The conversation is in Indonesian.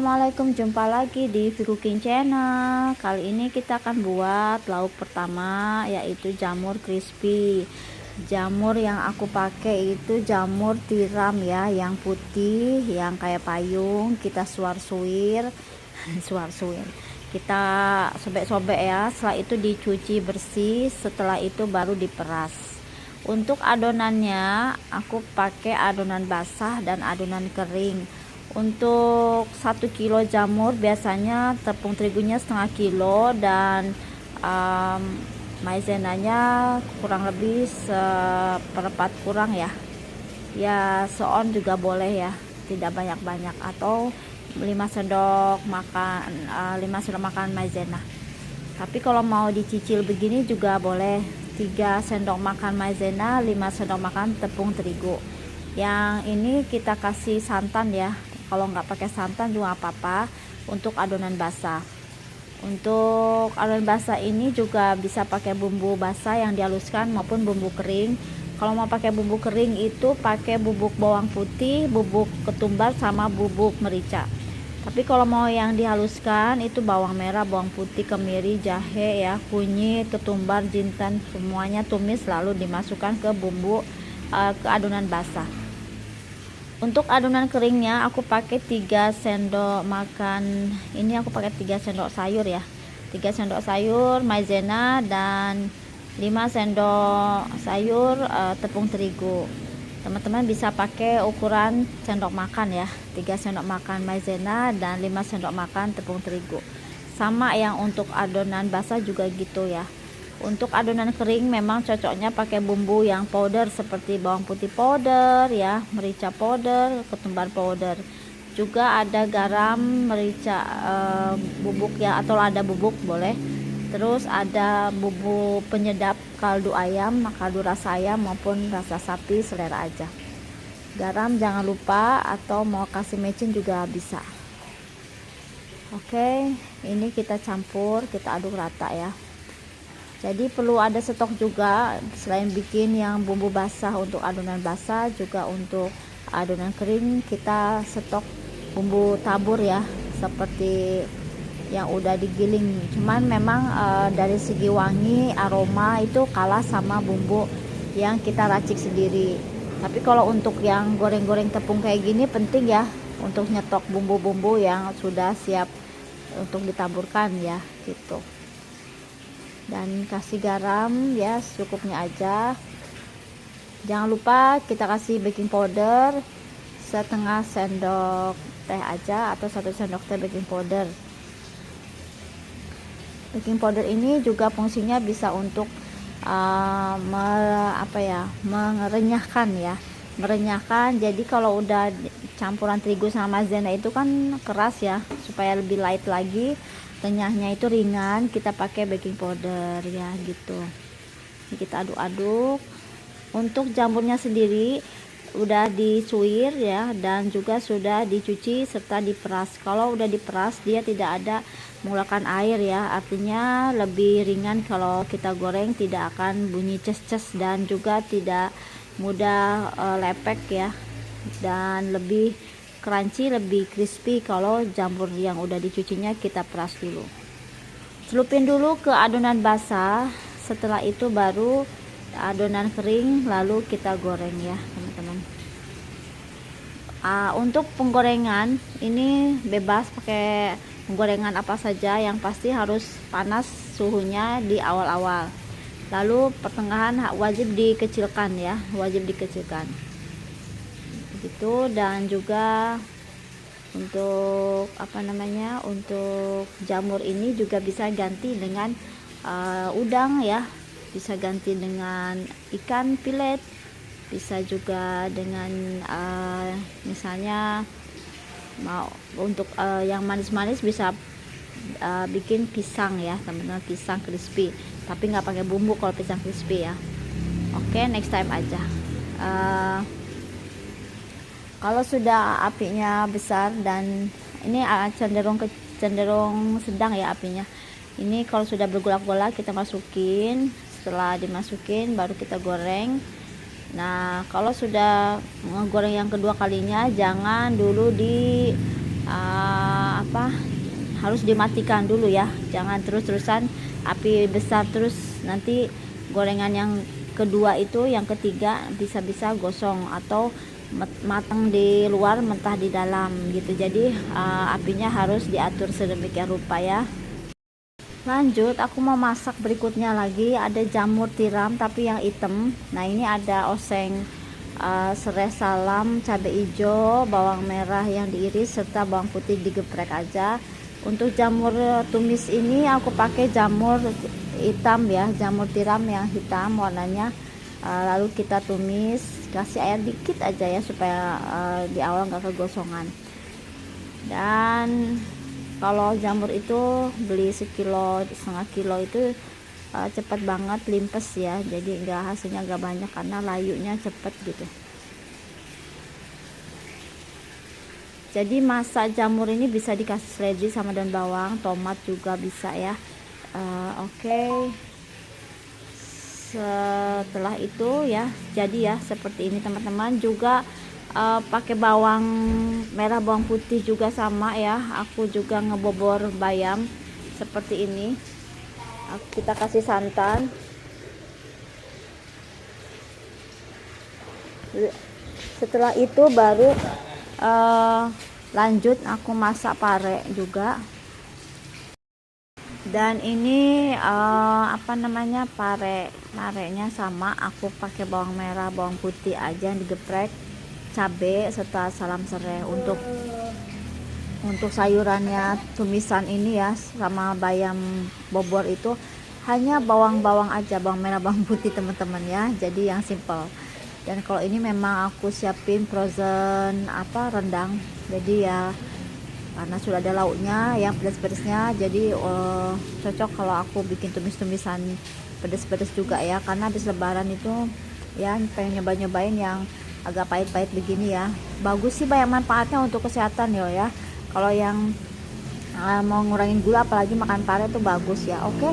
Assalamualaikum, jumpa lagi di Cooking Channel. Kali ini kita akan buat lauk pertama, yaitu jamur crispy. Jamur yang aku pakai itu jamur tiram ya, yang putih, yang kayak payung. Kita suar-suir suar-suir, kita sobek-sobek ya. Setelah itu dicuci bersih, setelah itu baru diperas. Untuk adonannya aku pakai adonan basah dan adonan kering. Untuk 1 kilo jamur biasanya tepung terigunya setengah kilo dan maizenanya kurang lebih seperempat kurang ya, seon juga boleh ya, tidak banyak-banyak, atau 5 sendok makan 5 sendok makan maizena. Tapi kalau mau dicicil begini juga boleh, 3 sendok makan maizena, 5 sendok makan tepung terigu. Yang ini kita kasih santan ya, kalau nggak pakai santan juga apa-apa. Untuk adonan basah, untuk adonan basah ini juga bisa pakai bumbu basah yang dihaluskan maupun bumbu kering. Kalau mau pakai bumbu kering itu pakai bubuk bawang putih, bubuk ketumbar, sama bubuk merica. Tapi kalau mau yang dihaluskan itu bawang merah, bawang putih, kemiri, jahe ya, kunyit, ketumbar, jinten, semuanya tumis lalu dimasukkan ke bumbu ke adonan basah. Untuk adonan keringnya aku pakai 3 sendok makan, ini aku pakai 3 sendok sayur ya, 3 sendok sayur maizena dan 5 sendok sayur tepung terigu. Teman-teman bisa pakai ukuran sendok makan ya, 3 sendok makan maizena dan 5 sendok makan tepung terigu. Sama yang untuk adonan basah juga gitu ya. Untuk adonan kering memang cocoknya pakai bumbu yang powder seperti bawang putih powder ya, merica powder, ketumbar powder. Juga ada garam, merica bubuk ya, atau lada bubuk boleh. Terus ada bumbu penyedap kaldu ayam, kaldu rasa ayam maupun rasa sapi, selera aja. Garam jangan lupa, atau mau kasih mecin juga bisa. Oke, ini kita campur, kita aduk rata ya. Jadi perlu ada stok juga, selain bikin yang bumbu basah untuk adonan basah, juga untuk adonan kering kita stok bumbu tabur ya, seperti yang udah digiling. Cuman memang dari segi wangi, aroma itu kalah sama bumbu yang kita racik sendiri. Tapi kalau untuk yang goreng-goreng tepung kayak gini penting ya untuk nyetok bumbu-bumbu yang sudah siap untuk ditaburkan ya gitu. Dan kasih garam ya secukupnya aja. Jangan lupa kita kasih baking powder setengah sendok teh aja, atau 1 sendok teh baking powder. Baking powder ini juga fungsinya bisa untuk merenyahkan ya, merenyahkan. Jadi kalau udah campuran terigu sama maizena itu kan keras ya, supaya lebih light lagi, renyahnya itu ringan, kita pakai baking powder ya gitu. Ini kita aduk-aduk. Untuk jamurnya sendiri udah disuir ya, dan juga sudah dicuci serta diperas. Kalau udah diperas dia tidak ada mengeluarkan air ya, artinya lebih ringan. Kalau kita goreng tidak akan bunyi ces-ces, dan juga tidak mudah lepek ya, dan lebih crunchy, lebih crispy kalau jamur yang udah dicucinya kita peras dulu. Celupin dulu ke adonan basah, setelah itu baru adonan kering, lalu kita goreng ya teman-teman. Untuk penggorengan ini bebas pakai penggorengan apa saja, yang pasti harus panas suhunya di awal-awal, lalu pertengahan wajib dikecilkan ya, wajib dikecilkan gitu. Dan juga untuk untuk jamur ini juga bisa ganti dengan udang ya, bisa ganti dengan ikan pilet, bisa juga dengan misalnya mau untuk yang manis-manis bisa bikin pisang ya teman-teman, pisang crispy, tapi nggak pakai bumbu kalau pisang crispy ya. Oke, next time aja. Kalau sudah apinya besar, dan ini cenderung sedang ya apinya. Ini kalau sudah bergolak-golak kita masukin, setelah dimasukin baru kita goreng. Nah, kalau sudah goreng yang kedua kalinya jangan dulu harus dimatikan dulu ya, jangan terus-terusan api besar terus, nanti gorengan yang kedua itu, yang ketiga bisa-bisa gosong atau matang di luar mentah di dalam gitu. Jadi apinya harus diatur sedemikian rupa ya. Lanjut, aku mau masak berikutnya lagi, ada jamur tiram tapi yang hitam. Nah ini ada oseng, serai salam, cabai hijau, bawang merah yang diiris, serta bawang putih digeprek aja. Untuk jamur tumis ini aku pakai jamur hitam ya, jamur tiram yang hitam warnanya. Lalu kita tumis, kasih air dikit aja ya supaya di awal nggak kegosongan. Dan kalau jamur itu beli sekilo, setengah kilo itu cepat banget limpes ya, jadi hasilnya nggak banyak karena layunya cepet gitu. Jadi masak jamur ini bisa dikasih seledri sama daun bawang, tomat juga bisa ya. Oke. Setelah itu ya jadi ya seperti ini teman-teman. Juga pakai bawang merah, bawang putih juga sama ya. Aku juga ngebobor bayam seperti ini. Kita kasih santan. Setelah itu baru lanjut aku masak pare juga. Dan ini parenya sama, aku pakai bawang merah, bawang putih aja yang digeprek, cabai serta salam serai. Untuk sayurannya tumisan ini ya sama bayam bobor itu hanya bawang aja, bawang merah, bawang putih teman-teman ya, jadi yang simple. Dan kalau ini memang aku siapin frozen rendang, jadi ya karena sudah ada lauknya yang pedas-pedasnya, jadi cocok kalau aku bikin tumis-tumisan pedas-pedas juga ya, karena habis lebaran itu ya pengen nyobain yang agak pahit-pahit begini ya. Bagus sih, banyak manfaatnya untuk kesehatan ya. Kalau yang mau ngurangin gula apalagi makan pare itu bagus ya. Oke.